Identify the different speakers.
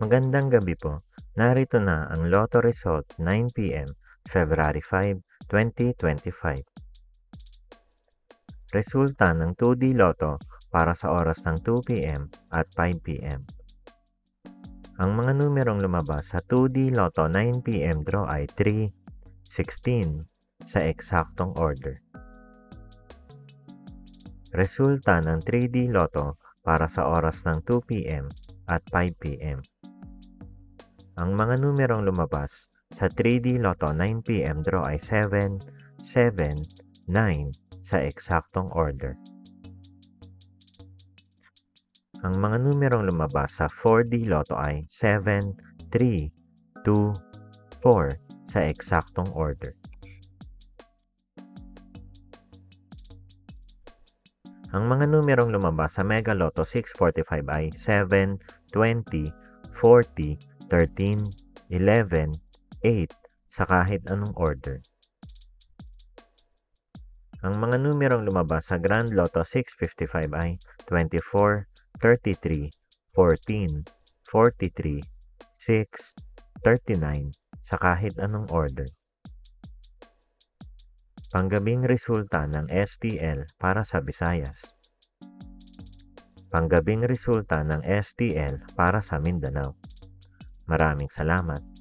Speaker 1: Magandang gabi po. Narito na ang Lotto result 9 p.m. February 5, 2025. Resulta ng 2D Lotto para sa oras ng 2 p.m. at 5 p.m. Ang mga numerong lumabas sa 2D Lotto 9 p.m. draw ay 3, 16 sa eksaktong order. Resulta ng 3D Lotto para sa oras ng 2 p.m. at 5 p.m. Ang mga numerong lumabas sa 3D Lotto 9 p.m. draw ay 7, 7, 9 sa eksaktong order. Ang mga numerong lumabas sa 4D Lotto ay 7, 3, 2, 4 sa eksaktong order. Ang mga numerong lumabas sa Mega Lotto 645 ay 7, 20, 40, 13, 11, 8 sa kahit anong order. Ang mga numerong lumabas sa Grand Lotto 655 ay 24, 33, 14, 43, 6, 39 sa kahit anong order. Panggabing resulta ng STL para sa Visayas. Panggabing resulta ng STL para sa Mindanao. Maraming salamat.